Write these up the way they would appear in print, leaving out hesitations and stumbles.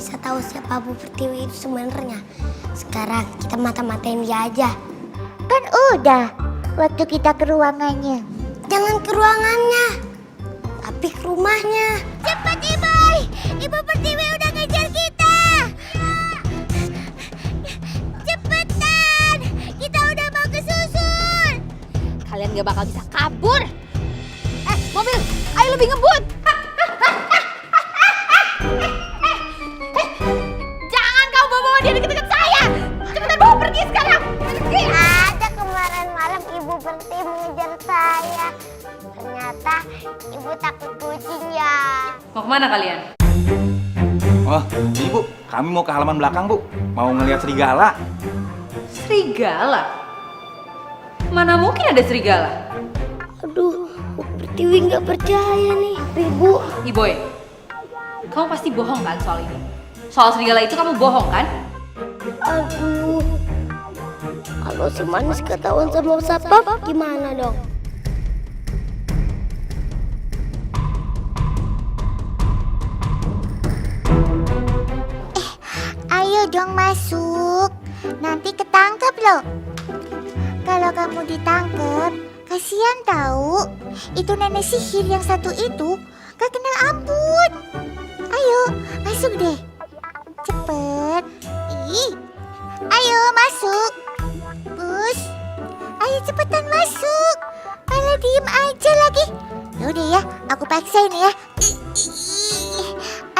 bisa tahu siapa Bu Pertiwi itu sebenarnya. Sekarang kita mata-matain dia aja. Kan udah waktu kita ke ruangannya. Jangan ke ruangannya, tapi ke rumahnya. Cepat Iboy, Ibu Pertiwi udah ngejar kita. Cepetan, kita udah mau kesusul. Kalian gak bakal bisa kabur. Mobil, ayo lebih ngebut. Jangan kau bawa dia deket-deket saya. Cepetan bawa pergi sekarang. Pergi. Ada kemarin malam Ibu Pertiwi mengejar saya. Ternyata Ibu takut kucing ya. Mau kemana kalian? Oh, ini Bu, kami mau ke halaman belakang Bu. Mau ngelihat serigala. Serigala? Mana mungkin ada serigala? Aduh, Bu Pertiwi nggak percaya nih. Ibu, Iboy, kamu pasti bohong kan soal ini? Soal serigala itu kamu bohong kan? aduh. Kalau si Manis ketahuan sama Satpam, gimana dong? Ayo dong masuk, nanti ketangkep loh. Kalau kamu ditangkep, kasihan tahu. Itu nenek sihir yang satu itu gak kenal ampun. Ayo, masuk deh. Cepet. Ih, ayo masuk. Bus, ayo cepetan masuk. Malah diem aja lagi. Yaudah ya, aku paksain ya.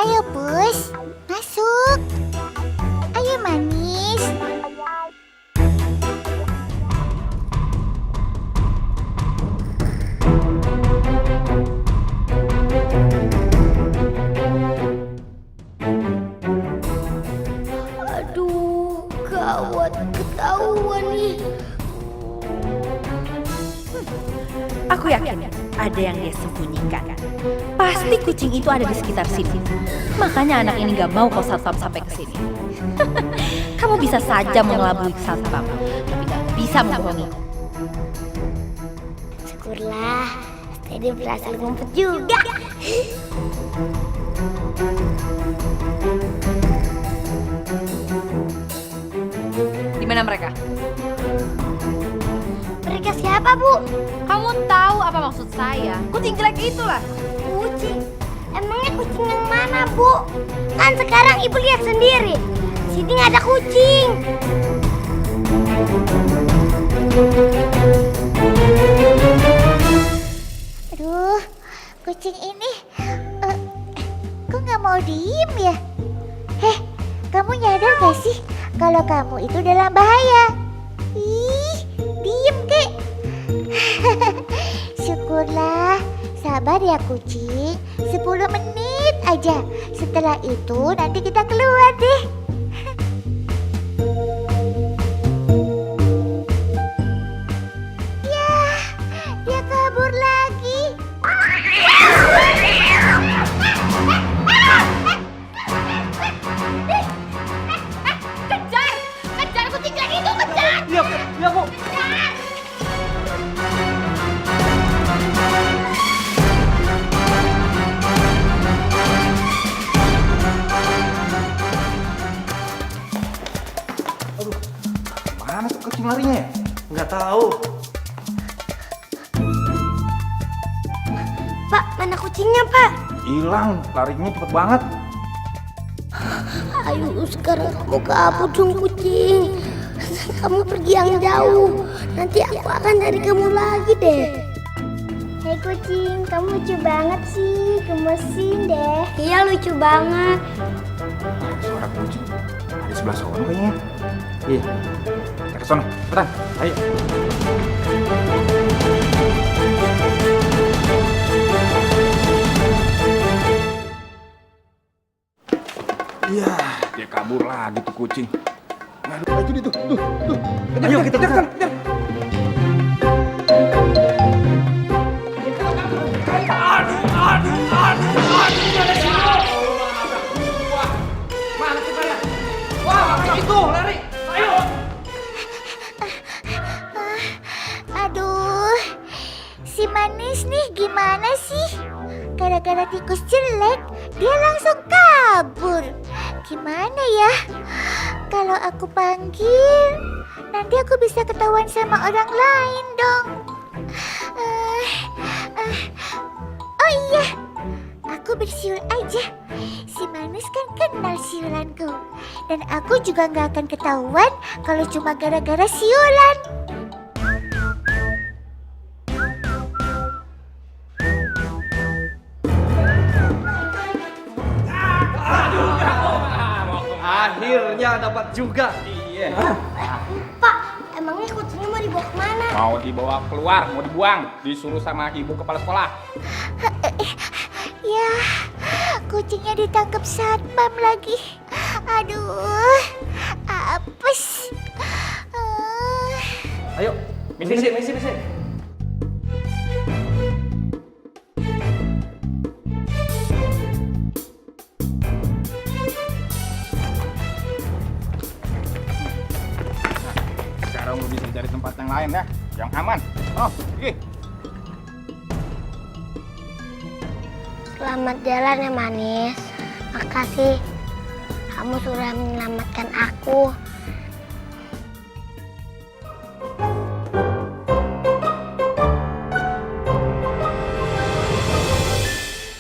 Ayo Bus, masuk. Ayo Manis. Aduh, gawat, ketahuan nih. Aku yakin ada yang dia sembunyikan. Pasti kucing itu ada di sekitar sini. Makanya anak ini gak mau kau Satpam sampai ke sini. Kamu bisa saja mengelabui Satpam, tapi gak bisa membohongi. Syukurlah, Teddy berhasil ngumpet juga. Di mana mereka? Mereka siapa, Bu? Kamu tahu apa maksud saya? Kucing jelek itulah. Kucing. Emangnya kucing yang mana, Bu? Kan sekarang Ibu lihat sendiri. Sini nggak ada kucing. Aduh, kucing ini kok nggak mau diem ya? Heh, kamu nyadar gak sih kalau kamu itu dalam bahaya? Ih, diem kek. Syukurlah, sabar ya kucing. 10 menit aja. Setelah itu nanti kita keluar deh. Yah, dia kabur lagi. Kejar! Kejar kucing jelek itu, kejar! Iya, iya Bu. Aduh, mana tuh kucing larinya ya? Nggak tahu. Pak, mana kucingnya, Pak? Hilang, larinya cepet banget. Ayo sekarang kamu kabur dong kucing. Kamu pergi yang jauh. Nanti aku akan cari kamu lagi deh. Hei kucing, kamu lucu banget sih. Gemesin deh. Iya lucu banget. Suara kucing ada sebelah sana kayaknya. Iya, kita ke sana. Cepetan, ayo. Iya, dia kabur lagi tuh kucing. Aduh, itu dia tuh. Ayo kita kejar. Aduh, si Manis nih gimana sih? Gara-gara tikus jelek, dia langsung kabur. Gimana ya? Kalau aku panggil, nanti aku bisa ketahuan sama orang lain dong. Oh iya, aku bersiul aja. Si Manus kan kenal siulanku. Dan aku juga gak akan ketahuan kalau cuma gara-gara siulan. Akhirnya dapat juga. Iya. Pak, emangnya kucingnya mau dibawa kemana? Mau dibawa keluar, mau dibuang. Disuruh sama ibu kepala sekolah. Ya, kucingnya ditangkap satpam lagi. Aduh, apes. Ayo, misi. Sekarang lu bisa cari tempat yang lain ya, yang aman. Oh, pergi. Selamat jalan ya Manis. Makasih. Kamu sudah menyelamatkan aku.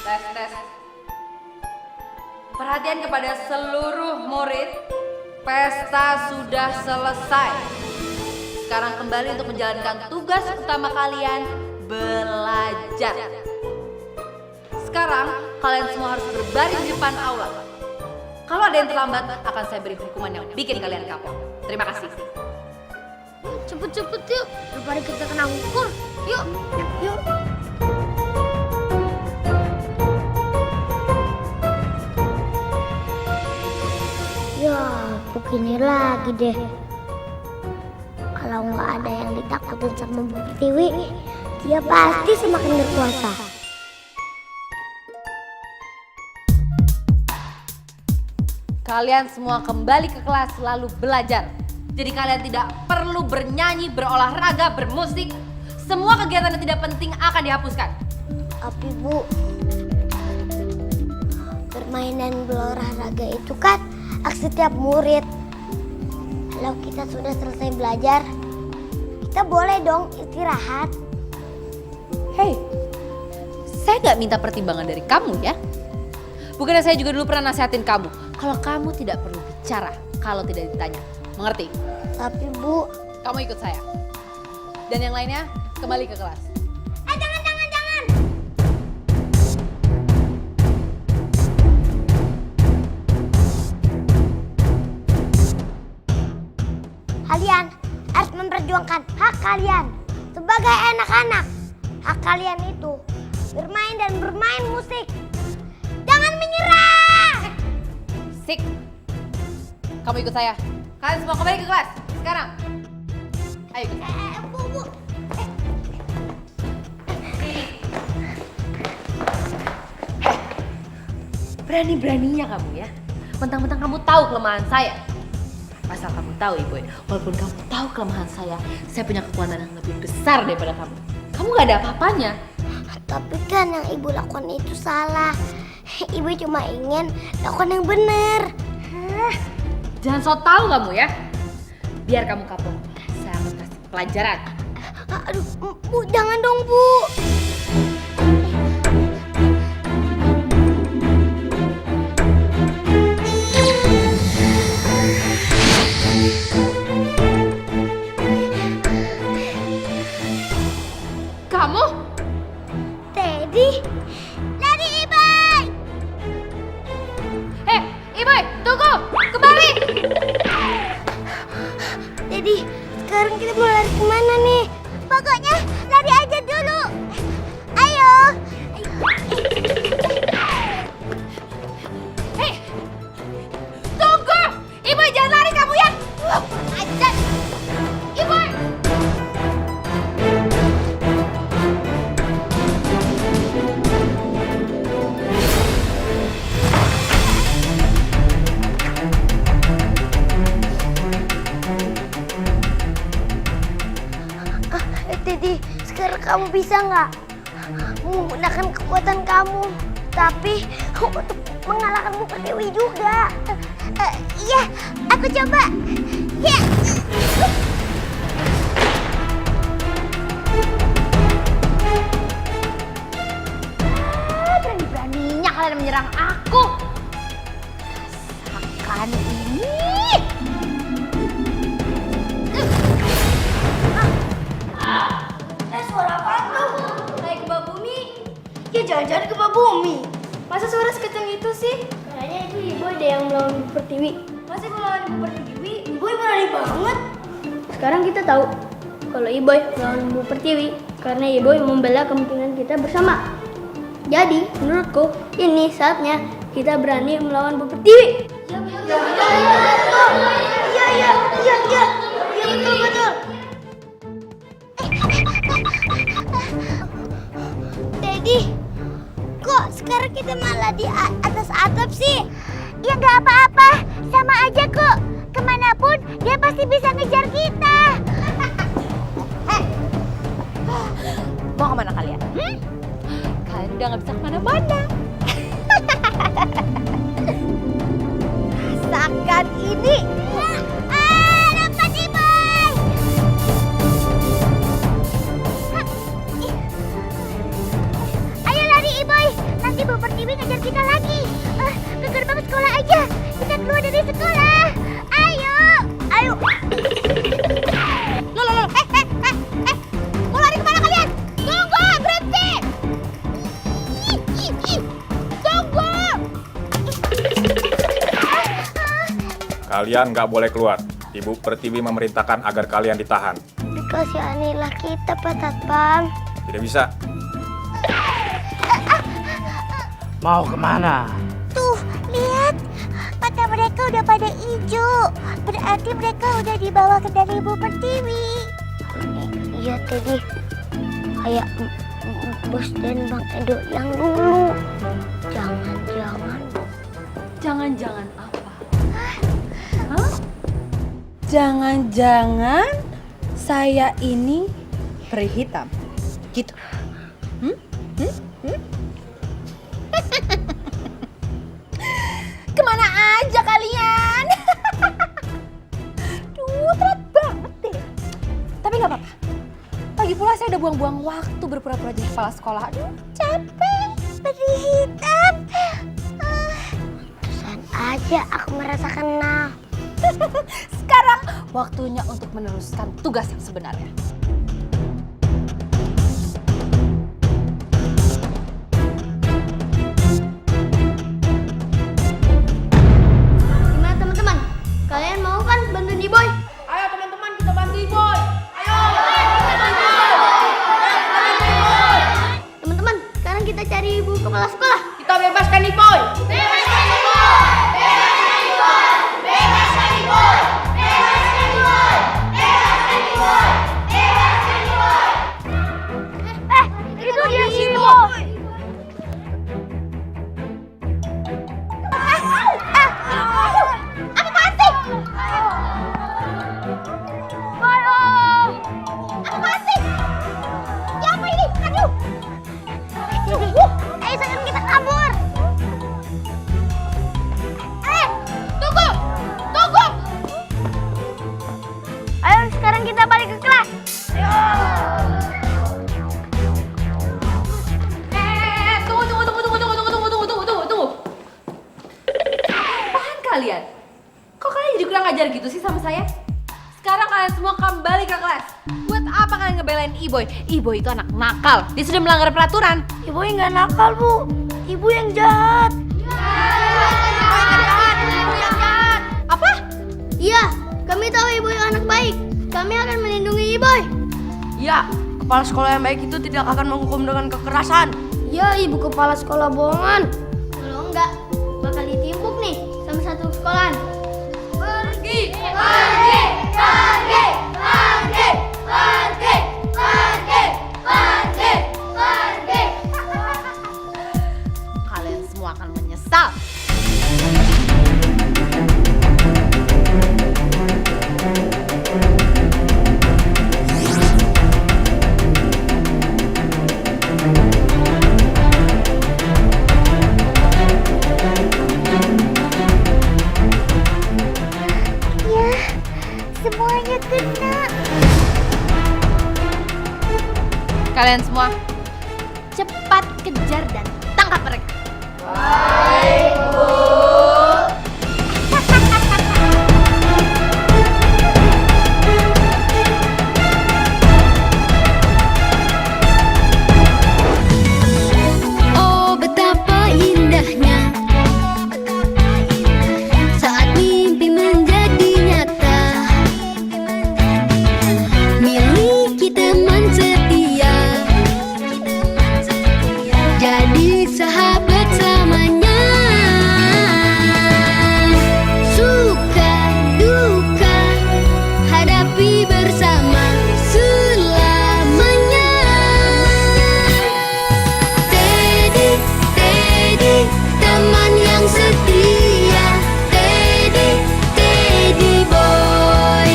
Tes. Perhatian kepada seluruh murid. Pesta sudah selesai. Sekarang kembali untuk menjalankan tugas utama kalian, belajar. Sekarang kalian semua harus berbaring di depan aula. Kalau ada yang terlambat, akan saya beri hukuman yang bikin kalian kapok. Terima kasih. Cepet-cepet yuk, daripada kita kena hukum. Yuk. Ya, begini lagi deh. Kalau nggak ada yang ditakutin sama Bu Tiwi, dia pasti semakin berkuasa. Kalian semua kembali ke kelas lalu belajar. Jadi kalian tidak perlu bernyanyi, berolahraga, bermusik. Semua kegiatan yang tidak penting akan dihapuskan. Tapi Bu, bermain dan berolahraga itu kan hak setiap murid. Kalau kita sudah selesai belajar, kita boleh dong istirahat. Hei, saya nggak minta pertimbangan dari kamu ya. Bukannya saya juga dulu pernah nasihatin kamu. Kalau kamu tidak perlu bicara kalau tidak ditanya. Mengerti? Tapi Bu, Kamu ikut saya. Dan yang lainnya kembali ke kelas. jangan. Kalian harus memperjuangkan hak kalian sebagai anak-anak. Hak kalian itu bermain dan bermain musik. Jangan menyerah. Sik. Kamu ikut saya. Kalian semua kembali ke kelas. Sekarang. Ayo ikut saya. Bu. Berani-beraninya kamu ya. Mentang-mentang kamu tahu kelemahan saya. Asal kamu tahu Ibu, walaupun kamu tahu kelemahan saya punya kekuatan yang lebih besar daripada kamu. Kamu gak ada apa-apanya. Tapi kan yang Ibu lakukan itu salah. Ibu cuma ingin lakukan yang benar. Jangan so tahu kamu ya. Biar kamu kapok. Saya akan kasih pelajaran. Aduh, Bu, jangan dong, Bu. Kamu? Teddy, lari Ibai. Hei, Ibu, tunggu! Kembali! Teddy, sekarang kita mau lari kemana nih? Pokoknya lari aja dulu. Ayo. Hei! Tunggu! Ibu, jangan lari kamu ya! Ajar! Ibu! Teddy, sekarang kamu bisa nggak menggunakan kekuatan kamu, tapi untuk mengalahkan Muka Dewi juga? Iya, aku coba. Ya. Berani-beraninya kalian menyerang aku. Rasakan ini. Suara apa tuh? Kayak gempa bumi. Ya jangan-jangan gempa bumi. Masa suara sekecil itu sih? Kayaknya itu Iboy deh yang melawan Ibu Pertiwi. Masa kalau lawan Ibu Pertiwi, Iboy berani banget. Sekarang kita tahu kalau Iboy melawan Ibu Pertiwi karena Iboy membela kepentingan kita bersama. Jadi menurutku ini saatnya kita berani melawan Bu Pertiwi. Iya betul. Daddy, kok sekarang kita malah di atas atap sih? Ya nggak apa-apa, sama aja kok. Kemanapun dia pasti bisa ngejar kita. Mau kemana kalian? Kalian udah nggak bisa kemana-mana. Rasakan ini. Dapat Iboy. Ayo lari Iboy, nanti Bu Pertiwi ngejar kita lagi. Ke gerbang sekolah aja, kita keluar dari sekolah. Ayo. Loh. Mau lari kemana kalian? Tunggu, berhenti. Tunggu. Kalian nggak boleh keluar. Ibu Pertiwi memerintahkan agar kalian ditahan. Kasihanilah kita, Pak Satpam. Tidak bisa. Mau kemana? Tuh, lihat. Mata mereka udah pada hijau. Berarti mereka udah dibawa ke dari Bu Pertiwi. Iya, Teddy. Kayak Bos dan Bang Edo yang dulu. Jangan-jangan. Jangan-jangan apa? Hah? Jangan-jangan saya ini peri hitam, gitu? Kemana aja kalian? Duh, telat banget deh. Tapi nggak apa-apa. Lagi pula saya udah buang-buang waktu berpura-pura jadi kepala sekolah. Aduh, capek. Peri hitam. Pesan aja aku merasa kenal. Sekarang waktunya untuk meneruskan tugas yang sebenarnya. Gimana teman-teman? Kalian mau kan bantuin Iboy? Ayo teman-teman kita bantu Iboy. Teman-teman, sekarang kita cari ibu kepala sekolah. Kita bebaskan Iboy. Itu dia si Boy. Apaan sih? Apaan sih? Ya apa ini? Aduh. Ayo sekarang kita kabur. Tunggu. Ayo sekarang kita balik ke kelas. Tunggu. Apaan kalian? Kok kalian jadi kurang ajar gitu sih sama saya? Sekarang kalian semua kembali ke kelas. Buat apa kalian ngebelain Iboy? Iboy itu anak nakal. Dia sudah melanggar peraturan. Iboy nggak nakal, Bu. Ibu yang jahat. Apa? Iya, kami tahu Iboy anak baik. Kami akan melindungi Iboy. Ya, kepala sekolah yang baik itu tidak akan menghukum dengan kekerasan. Ya, ibu kepala sekolah bohongan. Kalau enggak, bakal ditimpuk nih sama satu sekolahan. Pergi! Kalian semua akan menyesal. semuanya kena. Kalian semua, cepat kejar dan tangkap mereka. Oh betapa indahnya saat mimpi menjadi nyata. Miliki teman setia, jadi sahabat selamanya. Suka duka hadapi bersama selamanya. Teddy, Teddy, teman yang setia. Teddy, Teddy boy.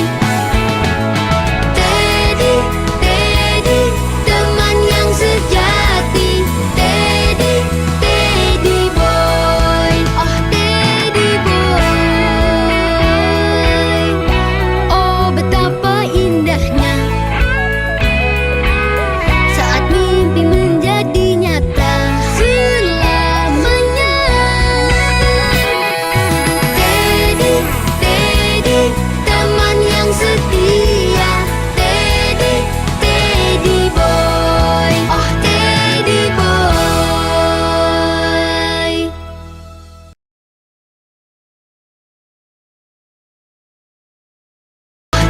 Teddy, Teddy, teman yang sejati. Teddy, Teddy boy. Oh Teddy boy. Oh betapa indahnya saat mimpi menjadi nyata selamanya. Teddy, Teddy, teman yang setia. Teddy, Teddy boy. Oh Teddy boy.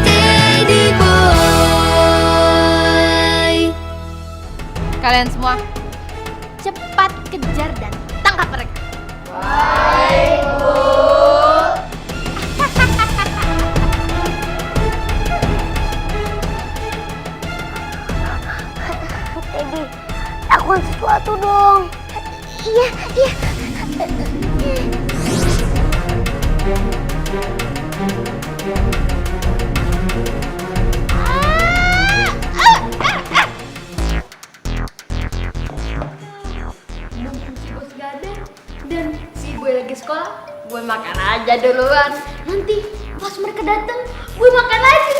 Teddy boy. Kalian semua, cepat kejar dan tangkap mereka. Teddy, lakukan sesuatu dong. Iya, iya. Si bos gak ada dan si boy lagi sekolah, gue makan aja duluan. Nanti pas mereka datang, gue makan lagi.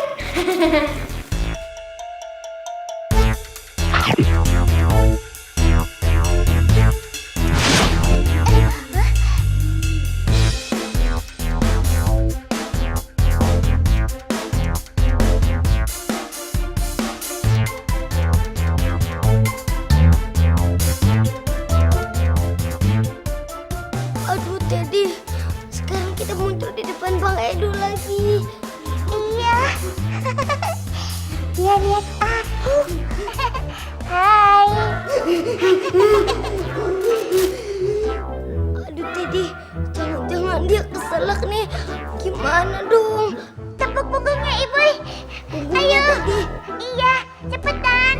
Aduh Teddy, sekarang kita muncul di depan Bang Edo lagi. Iya. Dia lihat aku. Hai. Aduh Teddy, jangan-jangan dia keselak nih. Gimana dong? Tepuk punggungnya, Ibu. Ayo. Iya, cepetan.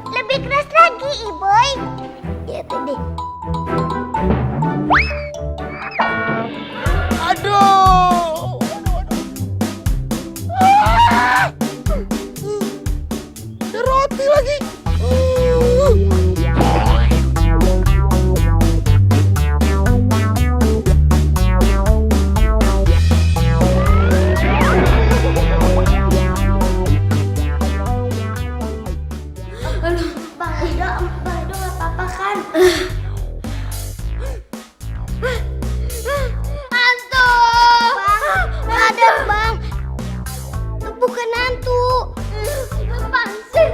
Lebih keras lagi, Ibu. Ya Teddy. Aduh. Ada roti lagi. Bang Edo nggak apa-apa kan? Hantu! Bang, ada bang. Bukan hantu. Apaan sih?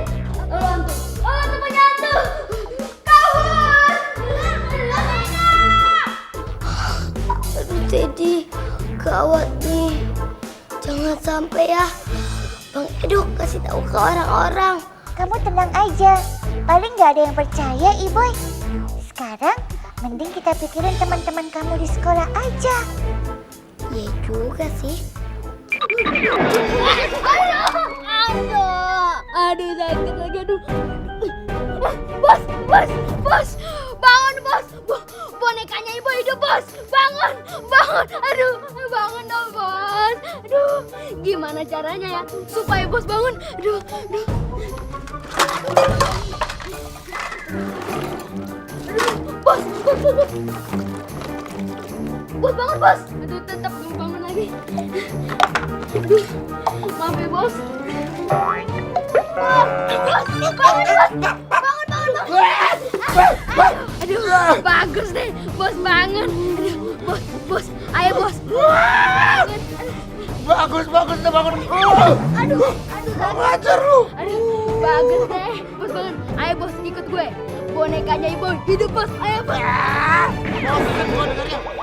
Hantu. Oh, temannya hantu. Kabur! Aduh Teddy, gawat nih. Jangan sampai ya. Bang Edo kasih tahu ke orang-orang. Kamu tenang aja. Paling nggak ada yang percaya, Ibu. Sekarang mending kita pikirin teman-teman kamu di sekolah aja. Iya juga sih. Aduh sakit lagi, aduh. Bos, bangun bos. Bonekanya ibu hidup bos, bangun. Aduh, bangun dong bos. Aduh, gimana caranya ya supaya bos bangun? Aduh. Bos bangun bos. Aduh tetap belum bangun lagi. Maaf ya bos. Aduh, bagus deh, bos bangun. Aduh, bos, ayo bos. Bagus tuh bangun. Aduh, Ngajar lu. aduh, bagus deh, bos bangun. Ayo bos, ikut gue. Bonekanya ibu hidup bos, ayo bos.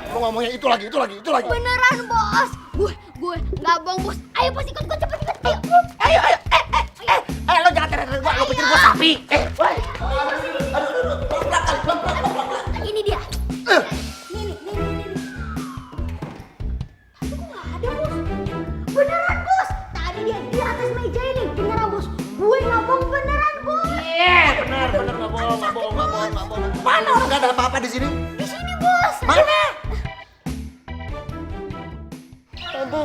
Lu ngomongnya itu lagi. Beneran bos, gue nggak bohong bos. Ayo bos, ikut gue cepet. Ayo. Lo jangan teriak gua, lo pikir gua sapi. Ini dia. Nih. Tapi kok nggak ada bos? Beneran bos. Tadi dia di atas meja ini. Beneran bos. Gue nggak bohong beneran bos. Bener, nggak bohong. Mana orang nggak ada apa-apa di sini? Di sini bos. Mana? Jadi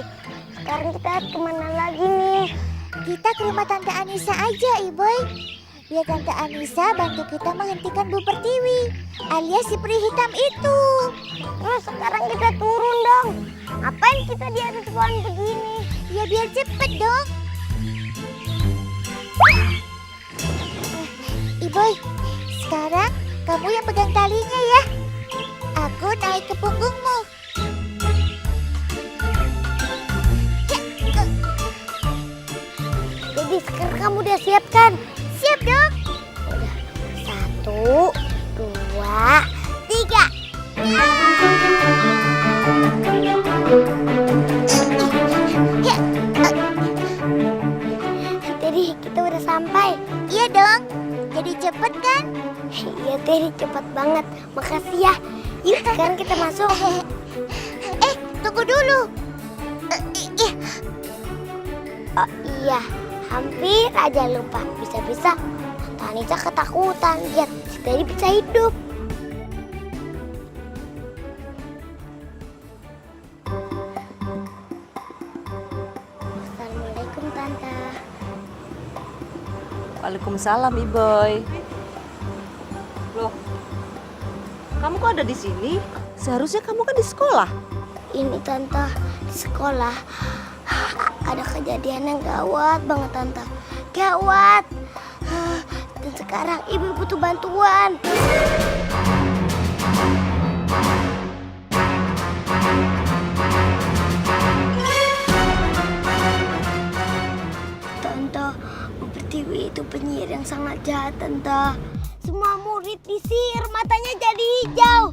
sekarang kita kemana lagi nih? Kita ke rumah Tante Anissa aja, Iboy. Biar Tante Anissa bantu kita menghentikan Bu Pertiwi alias si peri hitam itu. Terus sekarang kita turun dong. Ngapain kita di atas pohon begini? Ya biar cepet dong. Iboy, sekarang kamu yang pegang talinya ya. Aku naik ke punggungmu. Jadi sekarang kamu udah siap kan? Siap dong. Udah. 1, 2, 3. Ya, Teddy, kita udah sampai. iya dong. Jadi cepet kan? Iya Teddy, cepat banget. Makasih ya. Yuk sekarang kita masuk. Tunggu dulu. Oh iya, hampir aja lupa. Bisa-bisa Tante Anissa ketakutan. Lihat, si Teddy bisa hidup. Assalamualaikum Tante. Waalaikumsalam, Iboy. Loh, kamu kok ada di sini? Seharusnya kamu kan di sekolah. Ini Tante, di sekolah ada kejadian yang gawat banget Tante. Gawat. Dan sekarang ibu butuh bantuan. Tante, Bu Pertiwi itu penyihir yang sangat jahat Tante. Semua murid disihir, matanya jadi hijau.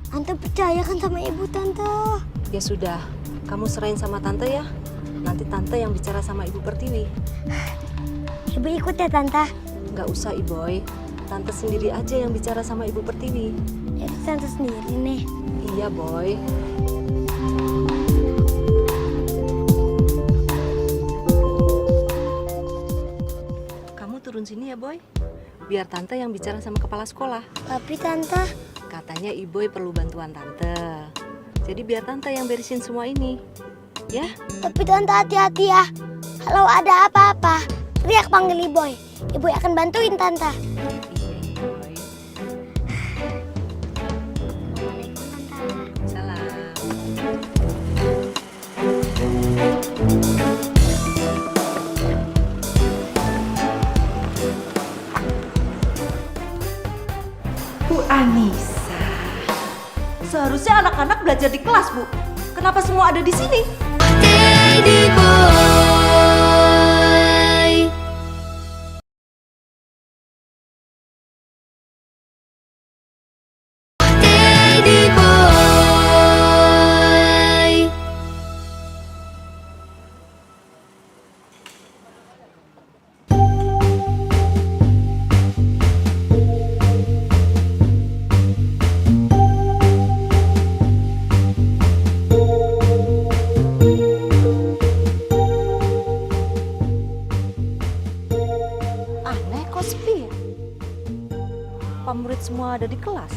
Tante percaya kan sama ibu Tante? Ya sudah, kamu serahin sama tante ya. Nanti tante yang bicara sama Ibu Pertiwi. Ibu ikut ya Tante? Nggak usah, Iboy. Tante sendiri aja yang bicara sama Ibu Pertiwi. Jadi Tante sendiri nih. Iya, Boy. Kamu turun sini ya, Boy. Biar tante yang bicara sama kepala sekolah. Tapi Tante, Katanya Iboy perlu bantuan tante. Jadi biar tante yang beresin semua ini. Ya? tapi Tante hati-hati ya. Kalau ada apa-apa, teriak panggil Iboy. Iboy akan bantuin Tante. Iya, Iboy. Salam. Bu Anissa, seharusnya anak-anak belajar di kelas, Bu. Kenapa semua ada di sini? Aneh kok sepi ya? Apa murid semua ada di kelas?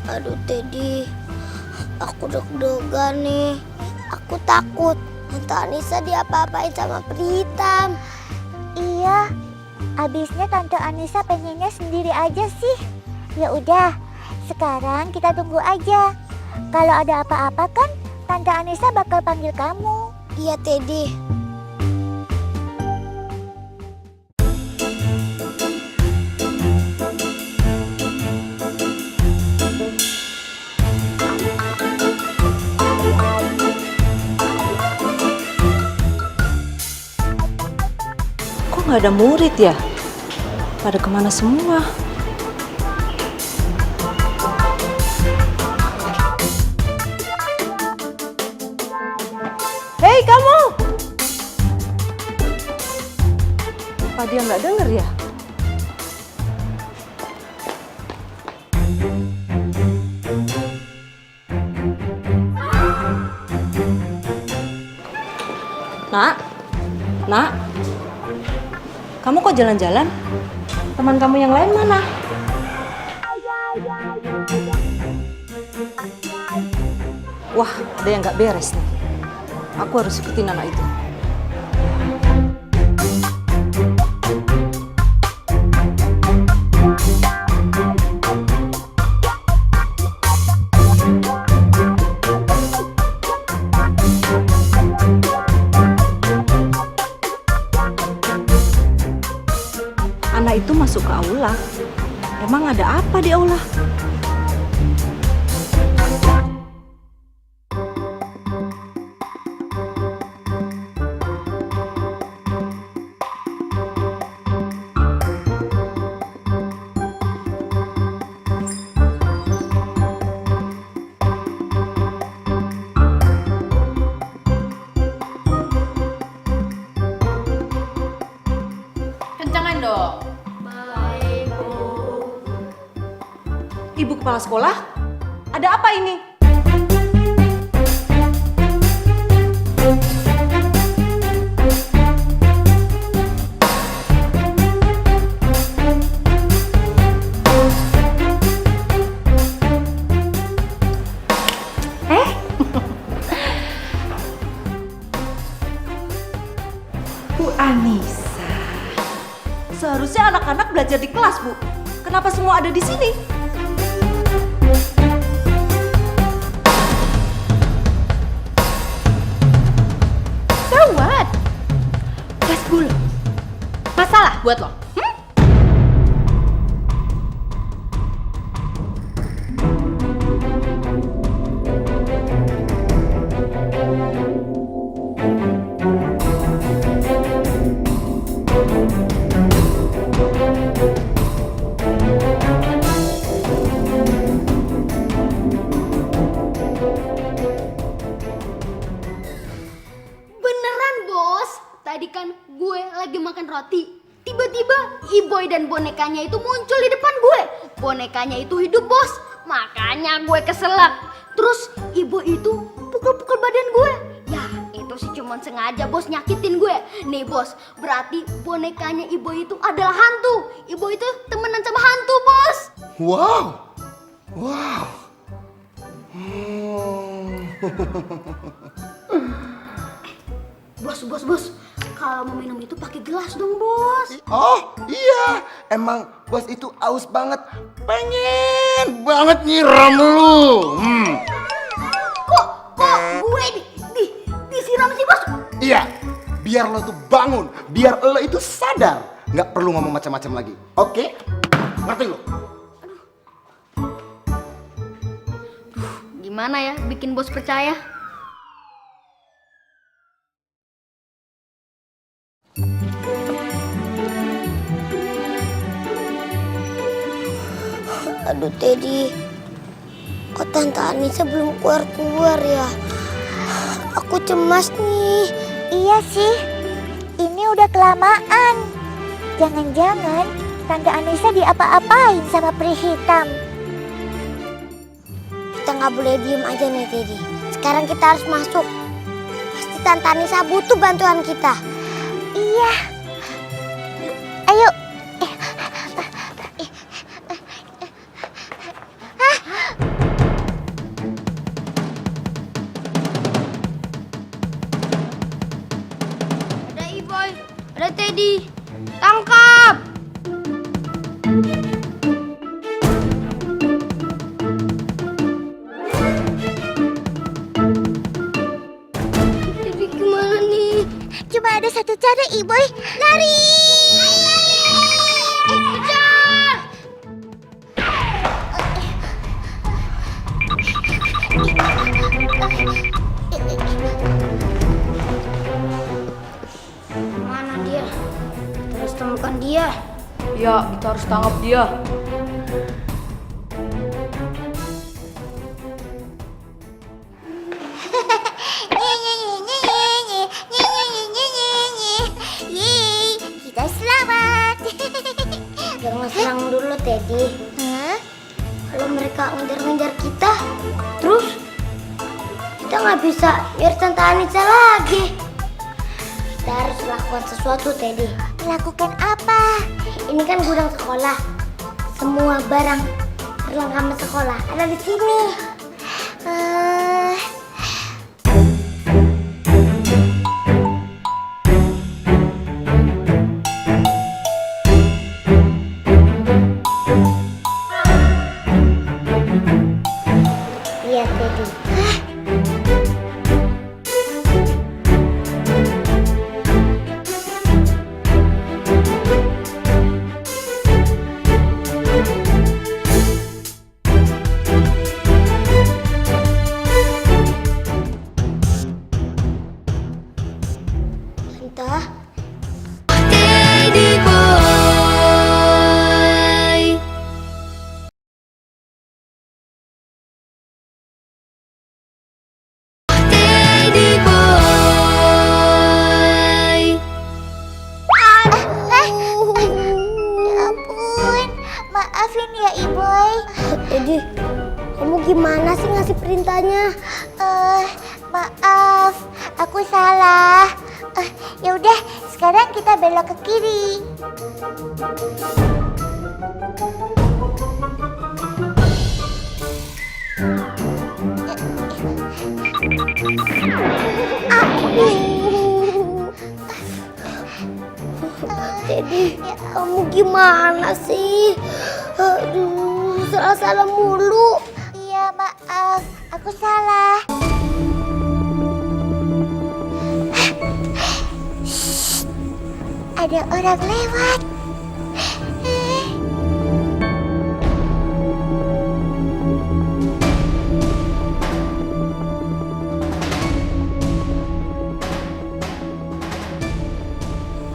Aduh Teddy, aku deg-degan nih. Aku takut Tante Anissa diapa-apain sama peri hitam. Iya, abisnya Tante Anissa pengennya sendiri aja sih. Ya udah, Sekarang kita tunggu aja. Kalau ada apa-apa kan Tante Anissa bakal panggil kamu. Iya, Teddy. Kok nggak ada murid ya? Pada kemana semua? Hei kamu! Apa dia nggak denger ya? Nak, kamu kok jalan-jalan? Teman kamu yang lain mana? Wah, ada yang nggak beres nih. Aku harus ikutin anak itu. Anak itu masuk ke aula. Emang ada apa di aula? Kencangan dong. Ibu kepala sekolah? Ada apa ini? Bu Anissa. Seharusnya anak-anak belajar di kelas, Bu. Kenapa semua ada di sini? Gawat. Kelas bulu. Masalah buat lo. Beneran, Bos. Tadi kan gue lagi makan roti. Tiba-tiba Iboy dan bonekanya itu muncul di depan gue. Bonekanya itu hidup, Bos. Makanya gue keselak. Terus Iboy itu pukul-pukul badan gue. Ya, itu sih cuma sengaja, Bos, nyakitin gue. Nih, Bos, berarti bonekanya Iboy itu adalah hantu. Iboy itu temenan sama hantu, Bos. Wow. Wow. Bos. Kalau mau minum itu pakai gelas dong, Bos. Oh iya, emang bos itu aus banget, pengen banget nyiram lu. Kok gue disiram sih, Bos? Iya, biar lo tuh bangun, biar lo itu sadar, nggak perlu ngomong macam-macam lagi. Oke? Ngerti lo? Gimana ya bikin Bos percaya? Aduh, Teddy. Kok Tante Anissa belum keluar ya? Aku cemas nih. Iya sih, ini udah kelamaan. Jangan-jangan Tante Anissa diapa-apain sama peri hitam. Kita nggak boleh diem aja nih, Teddy. Sekarang kita harus masuk. Pasti Tante Anissa butuh bantuan kita. Iya. Ayo. Ada Iboy, ada Teddy. Tangkap! satu cara, Iboy. Lari! Mana dia? Terus temukan dia. Ya, kita harus tangkap dia. Yeay, kita selamat. Jangan serang dulu, Teddy. Hah? Kalau mereka ngejar-ngejar kita, terus kita nggak bisa nyari Tante Anissa lagi. Kita harus lakukan sesuatu, Teddy. Lakukan apa? Ini kan gudang sekolah. Semua barang perlengkapan sekolah ada di sini. Eh, Lihat, Teddy. Tante, ya ampun, maafin ya Iboy. Teddy, kamu gimana sih ngasih perintahnya? Maaf, aku salah. Ya udah, sekarang kita belok ke kiri. Teddy, kamu gimana sih? Aduh, salah-salah mulu. Iya, maaf, aku salah. Shh, ada orang lewat.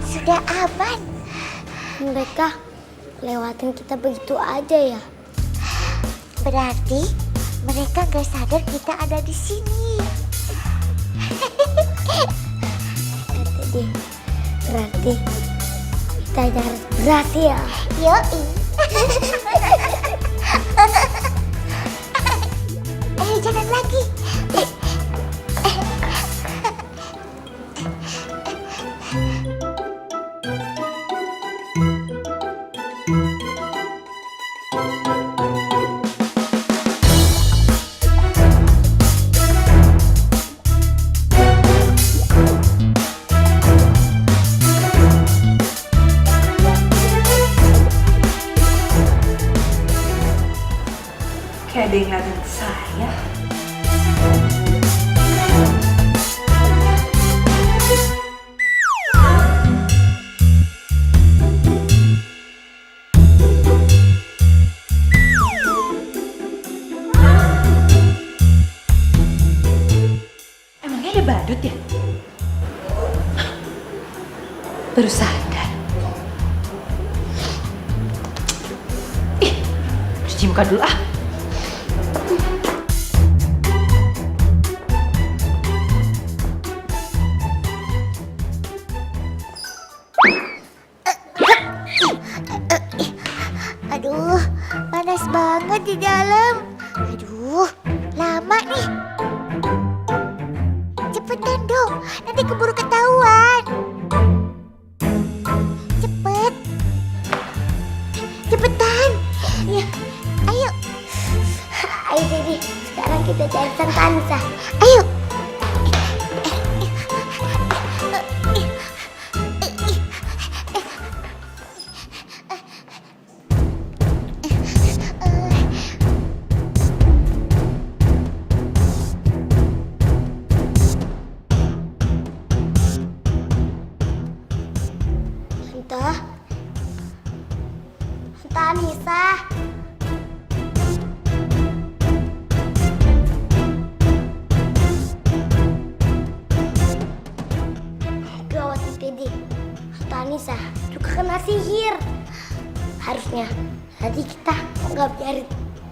Sudah aman. Mereka lewatin kita begitu aja ya? Berarti mereka gak sadar kita ada di sini. Teddy, berarti kita harus berhasil. Yoi. Ayo jalan lagi. Kayak ada yang ngeliatin saya. Emangnya ada badut ya? Baru sadar. Ih, cuci muka dulu ah. Aduh, panas banget di dalam. Aduh, lama nih. Cepetan dong, nanti keburu ketahuan. Cepet. Cepetan. Ya, ayo. Ayo Teddy, sekarang kita cari Tante Anissa. Ayo. Anissa juga kena sihir. Harusnya tadi kita nggak biarin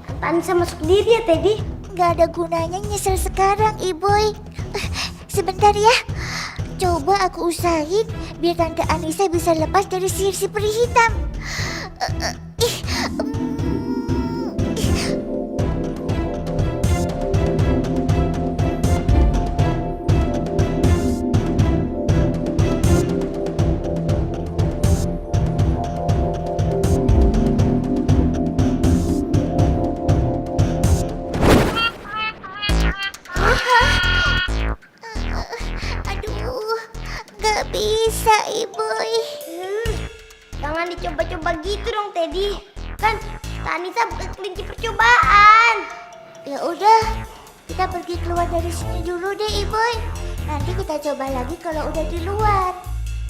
Tante Anissa masuk diri ya, Teddy. Gak ada gunanya nyesel sekarang, Iboy. Sebentar ya. Coba aku usahain biar Tante Anissa bisa lepas dari sihir si peri hitam. Aduh, gak bisa, Iboy. Jangan dicoba-coba gitu dong, Teddy. Kan Tante Anissa bukan kelinci percobaan. Ya udah, kita pergi keluar dari sini dulu deh, Iboy. Nanti kita coba lagi kalau udah di luar.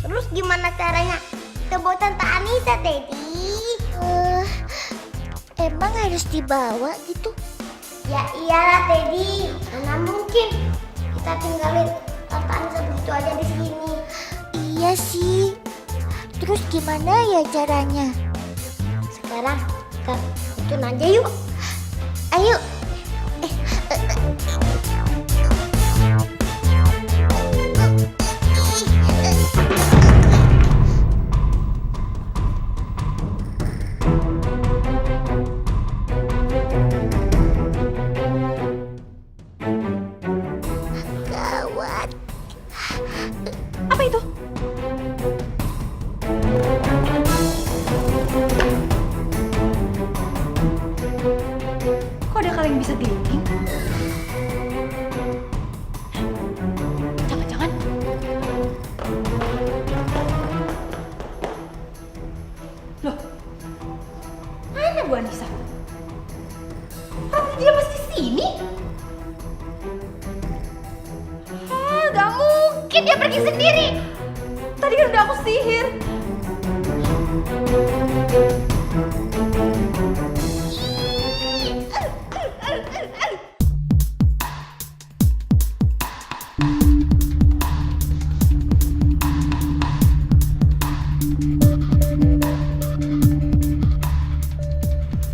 Terus gimana caranya kita bawa Tante Anissa, Teddy? Emang harus dibawa gitu? Ya iyalah, Teddy. Mana mungkin kita tinggalin Tante Anissa begitu aja di sini. Iya sih. Terus gimana ya caranya? Sekarang kita ikutin aja yuk. Ayo. Gawat. Apa itu? Kok ada kaleng bisa gelinding? Jangan-jangan. Loh, mana Bu Anissa? Dia pasti sini. Gak mungkin dia pergi sendiri. Tadi kan udah aku sihir.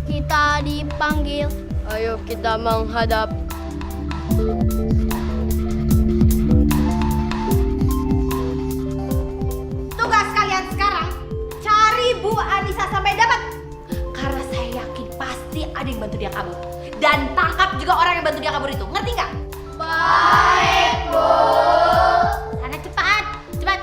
Kita dipanggil. Ayo kita menghadap. Tugas kalian sekarang cari Bu Anissa sampai dapat. Karena saya yakin pasti ada yang bantu dia kabur. Dan tangkap juga orang yang bantu dia kabur itu. Ngerti nggak? Baik, Bu. Sana cepat, cepat.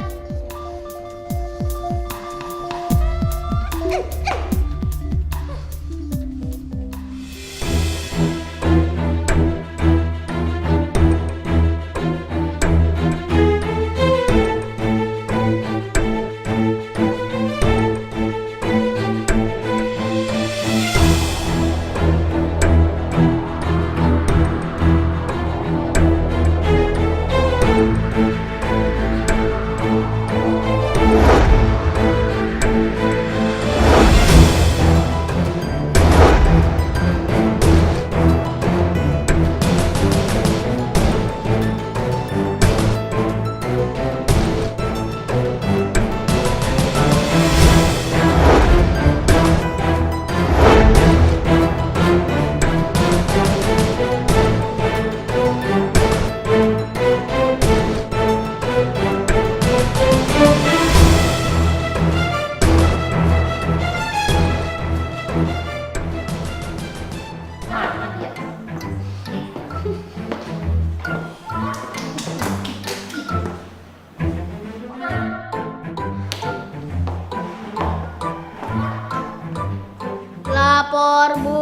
Lapor, Bu.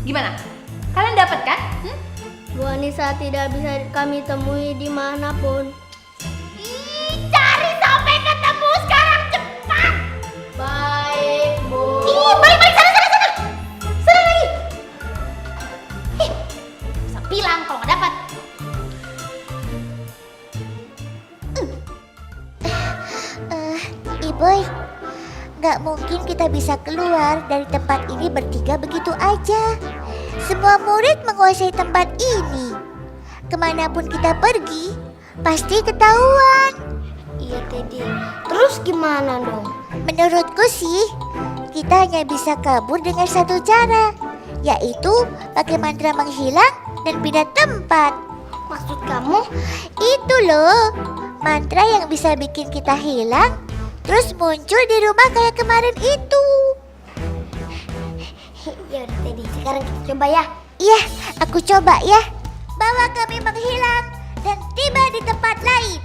Gimana? Kalian dapat kan? Bu Anissa tidak bisa kami temui dimanapun. Cari sampai ketemu sekarang cepat. Baik, Bu. Balik sana sana. Sana lagi. Bisa bilang kalau nggak dapat. Iboy, gak mungkin kita bisa keluar dari tempat ini bertiga begitu aja. Semua murid menguasai tempat ini. Kemanapun kita pergi, pasti ketahuan. Iya Teddy. Terus gimana dong? Menurutku sih, kita hanya bisa kabur dengan satu cara, yaitu pakai mantra menghilang dan pindah tempat. Maksud kamu? Itu loh, mantra yang bisa bikin kita hilang, terus muncul di rumah kayak kemarin itu. Ya udah Teddy, sekarang kita coba ya. Iya, aku coba ya. Bawa kami menghilang dan tiba di tempat lain.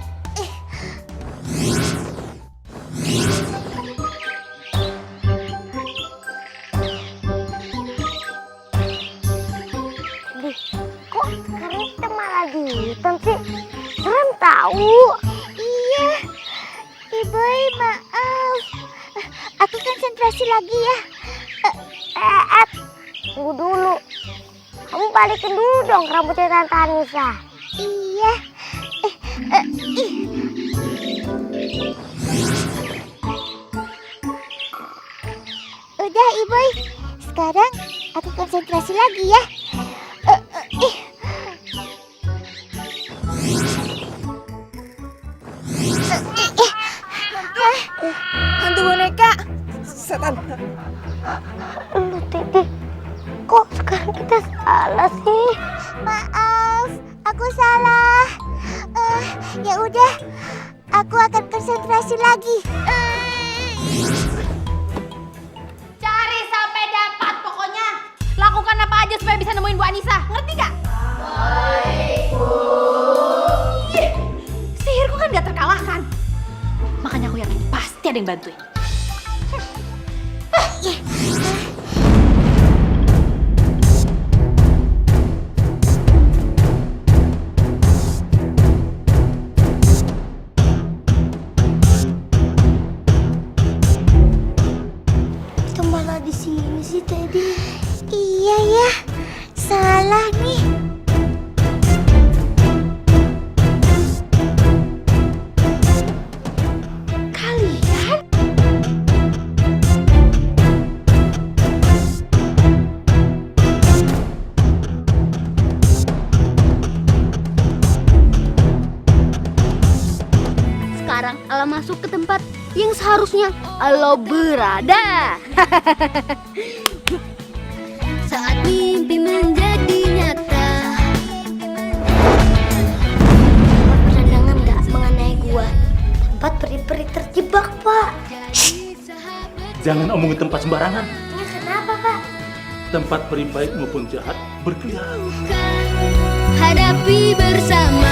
Teddy, kok sekarang kita malah hitam sih? Serem tahu. Iya, Iboy maaf. Aku konsentrasi lagi ya. Tunggu dulu. Kamu balikin dulu dong rambutnya Tante Anissa. Iya. Udah, Iboy. Sekarang aku konsentrasi lagi ya. Hantu boneka. Setan. Lu Teddy, kok sekarang kita salah sih? Maaf, aku salah. Ya udah, aku akan konsentrasi lagi. Cari sampai dapat pokoknya. Lakukan apa aja supaya bisa nemuin Bu Anissa. Ngerti gak? Baik, Bu. Sihirku kan gak terkalahkan. Makanya aku yakin pasti ada yang bantuin. Kita malah di sini sih Teddy. Iya ya, salah nih. Kalian? Sekarang Ala masuk ke tempat yang seharusnya Ala berada. Saat mimpi menjadi nyata. Pandangan nggak mengenai gua. Tempat peri-peri terjebak, Pak. Jangan omongin tempat sembarangan. Ya kenapa, Pak? Tempat peri baik maupun jahat berkeliaran. Hadapi bersama.